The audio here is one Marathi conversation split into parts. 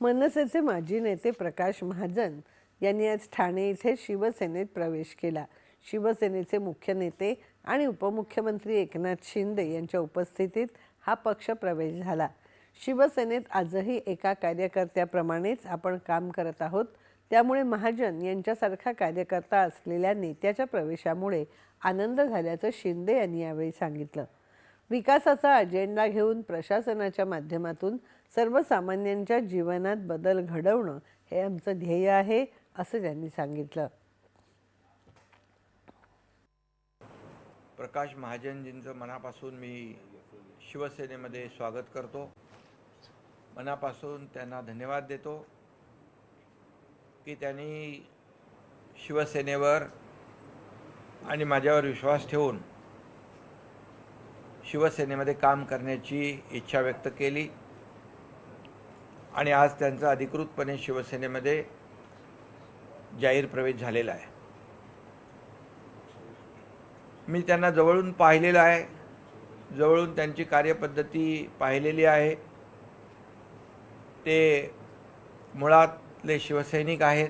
मनसेचे माजी नेते प्रकाश महाजन यांनी आज ठाणे येथे शिवसेनेत प्रवेश केला। शिवसेनेचे मुख्य नेते आणि उपमुख्यमंत्री एकनाथ शिंदे यांच्या उपस्थितीत हा पक्ष प्रवेश झाला। शिवसेनेत आजही एका कार्यकर्त्याप्रमाणेच आपण काम करत आहोत, त्यामुळे महाजन यांच्यासारखा कार्यकर्ता असलेल्या नेत्याच्या प्रवेशामुळे आनंद झाल्याचं शिंदे यांनी यावेळी सांगितलं। विकासाचा अजेंडा घेऊन प्रशासनाच्या माध्यमातून सर्वसामान्यांच्या जीवनात बदल घडवणं हे आमचं ध्येय आहे, असं त्यांनी सांगितलं। प्रकाश महाजनजींचं मनापासून मी शिवसेनेमध्ये स्वागत करतो। मनापासून त्यांना धन्यवाद देतो की त्यांनी शिवसेनेवर आणि माझ्यावर विश्वास ठेवून शिवसेनेमध्ये काम करण्याची इच्छा व्यक्त केली आणि आज त्यांचा अधिकृतपणे शिवसेनेमध्ये जाहीर प्रवेश झालेला आहे। मी त्यांना जवळून पाहिलेलं आहे, जवळून त्यांची कार्यपद्धती पाहिलेली आहे। ते मुळातले शिवसैनिक आहेत,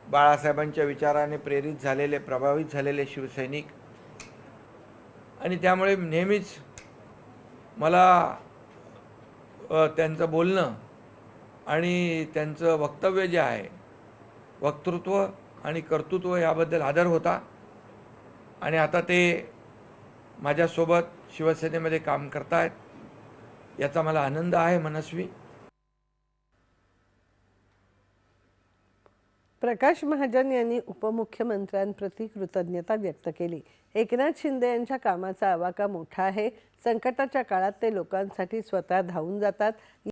बाळासाहेबांच्या विचाराने प्रेरित झालेले, प्रभावित झालेले शिवसैनिक, आणि त्यामुळे नेहमीच मला त्यांचं बोलणं आणि त्यांचं वक्तव्य जे आहे, वक्तृत्व आणि कर्तृत्व याबद्दल आदर होता आणि आता ते माझ्यासोबत शिवसेनेमध्ये काम करतायत, याचा मला आनंद आहे मनस्वी। प्रकाश महाजन यांनी उपमुख्यमंत्र्यांप्रती कृतज्ञता व्यक्त केली। एकनाथ शिंदे यांच्या कामाचा आवाका मोठा आहे। संकटाच्या काळात ते लोकांसाठी स्वतः धावून जातात।